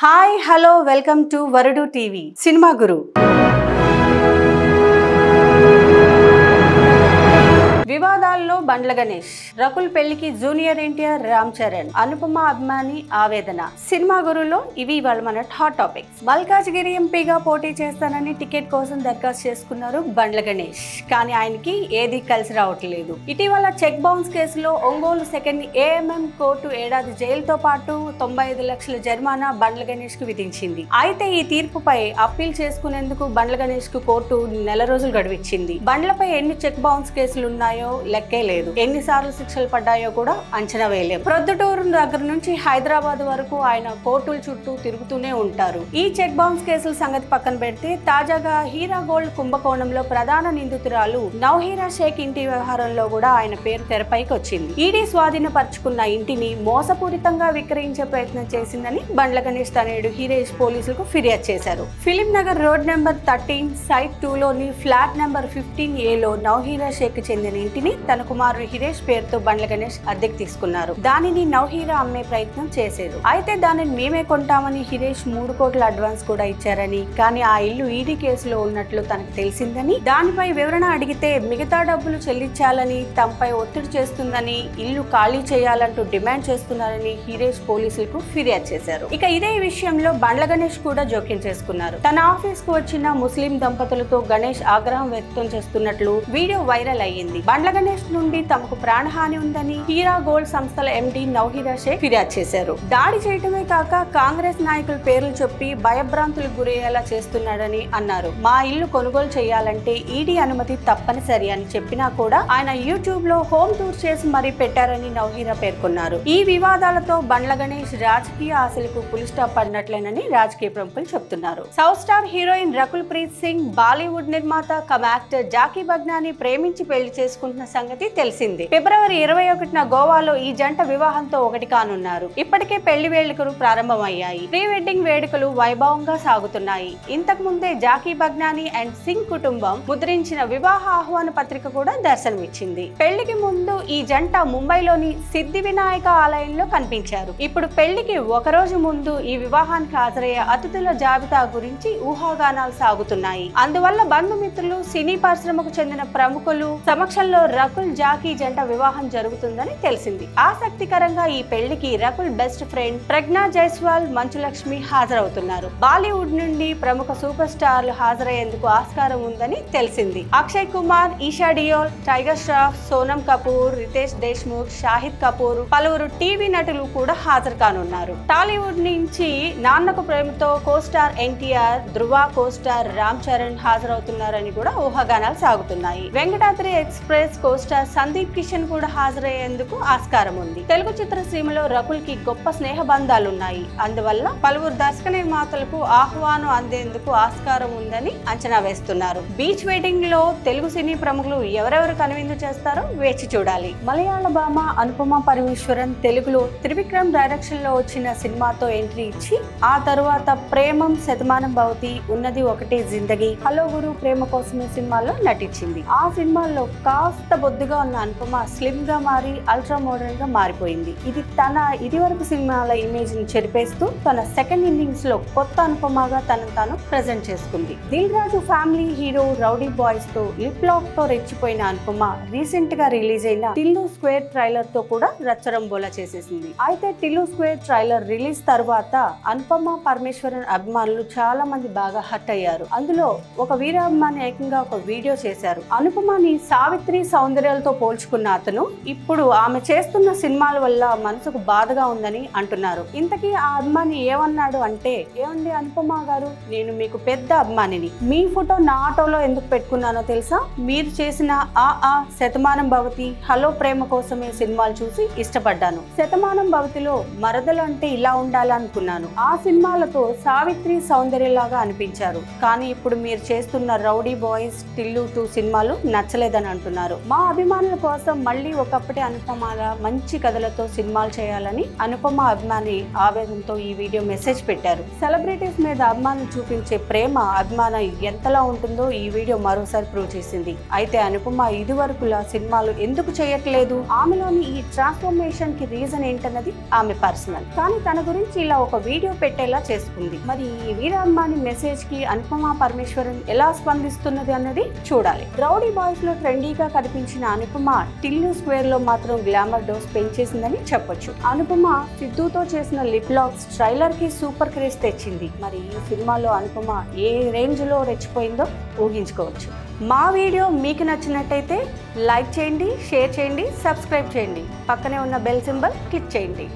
Hi, hello, welcome to Varudu TV, Cinema Guru. వివాదాల్లో Bandla Ganesh, Rakul పెళ్లికి junior NTR Ram Charan, Anupama అభిమాని ఆవేదన. సినిమా గురులో ఇవి ఇవాళ మన హాట్ టాపిక్స్. మల్కాజ్గిరి ఎంపీగా పోటీ చేస్తానని టికెట్ కోసం దరఖాస్తు చేసుకున్నారు బండ్ల గణేష్. కానీ ఆయనకి ఏది కలిసి రావట్లేదు. ఇటీవల చెక్ బౌన్స్ కేసులో ఒంగోలు సెకండ్ ఏఎంఎం కోర్టు ఏడాది జైలుతో పాటు 95 లక్షల జరిమానా బండ్ల గణేష్ కు విధించింది. అయితే ఈ తీర్పుపై అప్పీల్ చేసుకునేందుకు బండ్ల గణేష్ కు కోర్టు నెల రోజులు గడువిచ్చింది. బండ్లపై ఎన్ని చెక్ బౌన్స్ కేసులు ఉన్నాయో లెక్కే లేదు. ఎన్నిసార్లు శిక్షలు పడ్డాయో కూడా అంచనా వేయలేం. ప్రొద్దుటూరు దగ్గర నుంచి హైదరాబాద్ వరకు ఆయన కోర్టుల చుట్టూ తిరుగుతూనే ఉంటారు. ఈ చెక్ బౌన్స్ కేసుల సంగతి పక్కన పెడితే తాజాగా హీరా గోల్డ్ కుంభకోణంలో ప్రధాన నిందితురాలు నౌహీరా షేక్ ఇంటి వ్యవహారంలో కూడా ఆయన పేరు తెరపైకి వచ్చింది. ఈడీ స్వాధీనపరుచుకున్న ఇంటిని మోసపూరితంగా విక్రయించే ప్రయత్నం చేసిందని బండ్ల గణేష్ తనయుడు హీరేష్ పోలీసులకు ఫిర్యాదు చేశారు. Film Nagar road number 13 site 2 లోని flat number 15A Nowhera Sheikh చెందిన ఇంటిని తన కుమారుడు హిరేష్ పేరుతో బండ్ల గణేష్ అద్దెకు తీసుకున్నారు. దానిని నౌహీరా అమ్మే ప్రయత్నం చేశారు. అయితే దానిని మేమే కొంటామని హిరేష్ 3 కోట్ల అడ్వాన్స్ కూడా ఇచ్చారని, కానీ ఆ ఇల్లు ఈడీ కేసులో ఉన్నట్లు తనకు తెలిసిందని, దానిపై వివరణ అడిగితే మిగతా డబ్బులు చెల్లించాలని, తమపై ఒత్తిడి చేస్తుందని, ఇల్లు ఖాళీ చేయాలంటూ డిమాండ్ చేస్తున్నారని హిరేష్ పోలీసులకు ఫిర్యాదు చేశారు. ఇక ఇదే విషయంలో బండ్ల గణేష్ కూడా జోక్యం చేసుకున్నారు. తన ఆఫీస్ కు వచ్చిన ముస్లిం దంపతులతో గణేష్ ఆగ్రహం వ్యక్తం చేస్తున్నట్లు వీడియో వైరల్ అయ్యింది. బండ్ల గణేష్ నుండి తమకు ప్రాణహాని ఉందని హీరా గోల్డ్ సంస్థల ఎండి నౌహీరా షేక్ ఫిర్యాదు చేశారు. దాడి చేయటమే కాక కాంగ్రెస్ నాయకుల పేర్లు చెప్పి భయభ్రాంతులకు గురయ్యేలా చేస్తున్నాడని అన్నారు. మా ఇల్లు కొనుగోలు చేయాలంటే ఈడీ అనుమతి తప్పనిసరి అని చెప్పినా కూడా ఆయన యూట్యూబ్ లో హోమ్ టూర్ చేసి మరీ పెట్టారని నౌహీరా పేర్కొన్నారు. ఈ వివాదాలతో బండ్ల గణేష్ రాజకీయ ఆశలకు పులి స్టాప్ పడినట్లేనని రాజకీయ ప్రముఖులు చెబుతున్నారు. South star heroine Rakul Preet Singh Bollywood నిర్మాత కమ్ యాక్టర్ జాకీ బగ్నాని ప్రేమించి పెళ్లి చేసుకుంటున్న సంగతి తెలిసింది. ఫిబ్రవరి 21న గోవాలో ఈ జంట వివాహంతో ఒకటి కానున్నారు. ఇప్పటికే పెళ్లి వేడుకలు ప్రారంభమయ్యాయి. ప్రీ వెడ్డింగ్ వేడుకలు వైభవంగా సాగుతున్నాయి. ఇంతకు ముందే జాకీ బగ్నాని అండ్ సింగ్ కుటుంబం ముద్రించిన వివాహ ఆహ్వాన పత్రిక కూడా దర్శనమిచ్చింది. పెళ్లికి ముందు ఈ జంట ముంబైలోని సిద్ధి వినాయక ఆలయంలో కనిపించారు. ఇప్పుడు పెళ్లికి ఒకరోజు ముందు ఈ వివాహానికి హాజరయ్యే అతిథుల జాబితా గురించి ఊహాగానాలు సాగుతున్నాయి. అందువల్ల బంధుమిత్రులు, సినీ పరిశ్రమకు చెందిన ప్రముఖులు సమక్షంలో రకుల్ జాకీ జంట వివాహం జరుగుతుందని తెలిసింది. ఆసక్తికరంగా ఈ పెళ్లికి రకుల్ బెస్ట్ ఫ్రెండ్ ప్రజ్ఞా జైస్వాల్, మంచులక్ష్మి హాజరవుతున్నారు. బాలీవుడ్ నుండి ప్రముఖ సూపర్ స్టార్లు హాజరయ్యేందుకు ఆస్కారం ఉందని తెలిసింది. అక్షయ్ కుమార్, ఈషా డియోల్, టైగర్ ష్రాఫ్, సోనం కపూర్, రితేష్ దేశ్ముఖ్, షాహిద్ కపూర్, పలువురు టీవీ నటులు కూడా హాజరు కానున్నారు. టాలీవుడ్ నుంచి నాన్నకు ప్రేమతో కో-స్టార్ ఎన్టీఆర్, ధృవ కో-స్టార్ రామ్ చరణ్ హాజరవుతున్నారని కూడా ఊహాగానాలు సాగుతున్నాయి. వెంకటాద్రి ఎక్స్ప్రెస్ కో-స్టార్ సందీప్ కిషన్ కూడా హాజరయ్యేందుకు ఆస్కారం ఉంది. తెలుగు చిత్రసీమలో రకుల్ కి గొప్ప స్నేహ బంధాలున్నాయి. అందువల్ల పలువురు దర్శక నిర్మాతలకు ఆహ్వానం అందేందుకు ఆస్కారం ఉందని అంచనా వేస్తున్నారు. బీచ్ వెడ్డింగ్ లో తెలుగు సినీ ప్రముఖులు ఎవరెవరు కనువిందు చేస్తారో వేచి చూడాలి. మలయాళ భామ అనుపమ పరమేశ్వరన్ తెలుగులో త్రివిక్రమ్ డైరెక్షన్ లో వచ్చిన సినిమాతో ఎంట్రీ ఇచ్చి ఆ తరువాత ప్రేమం, శతమానం భవతి, ఉన్నది ఒకటే జిందగీ, హలో గురు, ప్రేమ కోసమే సినిమాల్లో నటించింది. ఆ సినిమాల్లో కాస్త బొద్దుగా ఉన్న అనుపమ స్లిమ్ గా మారి అల్ట్రా మోడర్న్ గా మారిపోయింది. ఇది తన ఇదివరకు సినిమాల ఇమేజ్ ని చెరిపేస్తూ తన సెకండ్ ఇన్నింగ్స్ లో కొత్త అనుపమగా తనను తాను ప్రెజెంట్ చేసుకుంది. Dil Raju family hero rowdy boys తో లిప్ లాక్ తో రెచ్చిపోయిన అనుపమ రీసెంట్ గా రిలీజ్ అయిన టిల్లు స్క్వేర్ ట్రైలర్ తో కూడా రచ్చరంబోలా చేసేసింది. అయితే టిల్లు స్క్వేర్ ట్రైలర్ రిలీజ్ తర్వాత అనుపమ పరమేశ్వరన్ అభిమానులు చాలా మంది బాగా హర్ట్ అయ్యారు. అందులో ఒక వీరాభిమాని ఏకంగా ఒక వీడియో చేశారు. అనుపమని సావిత్రి సౌందర్యాలతో పోల్చుకున్న అతను ఇప్పుడు ఆమె చేస్తున్న సినిమాల వల్ల మనసుకు బాధగా ఉందని అంటున్నారు. ఇంతకీ ఆ అభిమాని ఏమన్నాడు అంటే, ఏమండి అనుపమ గారు, నేను మీకు పెద్ద అభిమానిని. మీ ఫోటో నా ఆటోలో ఎందుకు పెట్టుకున్నానో తెలుసా? మీరు చేసిన ఆ శతమానం భవతి, హలో ప్రేమ కోసమే సినిమాలు చూసి ఇష్టపడ్డాను. శతమానం భవతిలో మరదలు అంటే ఇలా ఉండాలనుకున్నాను. ఆ సినిమాలతో సావిత్రి సౌందర్యలాగా అనిపించారు. కానీ ఇప్పుడు మీరు చేస్తున్న రౌడీ బాయ్స్, టిల్లు 2 సినిమాలు నచ్చలేదని అంటున్నారు. మా అభిమానులు అభిమానుల కోసం మళ్ళీ ఒకప్పటి అనుపమలా మంచి కథలతో సినిమాలు చేయాలని అనుపమ అభిమాని ఆవేదనతో ఈ వీడియో మెసేజ్ పెట్టారు. సెలబ్రిటీస్ మీద అభిమానులు చూపించే ప్రేమ అభిమానం ఎంతలా ఉంటుందో ఈ వీడియో మరోసారి ప్రూవ్ చేసింది. అయితే అనుపమ ఇదివరకులా సినిమాలు ఎందుకు చేయట్లేదు, ఆమెలోని ఈ ట్రాన్స్ఫర్మేషన్ కి రీజన్ ఏంటన్నది ఆమె పర్సనల్. కానీ తన గురించి ఇలా ఒక వీడియో పెట్టేలా చేసుకుంది. మరి ఈ వీరాభిమాని మెసేజ్ కి అనుపమ పరమేశ్వరన్ ఎలా స్పందిస్తున్నది అన్నది చూడాలి. రౌడీ బాయ్స్ లో ట్రెండీగా కనిపించిన అనుపమ టిల్లు స్క్వేర్ లో మాత్రం గ్లామర్ డోస్ పెంచేసిందని చెప్పొచ్చు. అనుపమ సిద్ధుతో చేసిన లిప్ లాక్స్ ట్రైలర్ కి సూపర్ క్రేజ్ తెచ్చింది. మరి ఈ సినిమాలో అనుపమ ఏ రేంజ్ లో రెచ్చిపోయిందో ఊహించుకోవచ్చు. మా వీడియో మీకు నచ్చినట్టయితే లైక్ చేయండి, షేర్ చేయండి, సబ్స్క్రైబ్ చేయండి. పక్కనే ఉన్న బెల్ సింబల్ క్లిక్ చేయండి.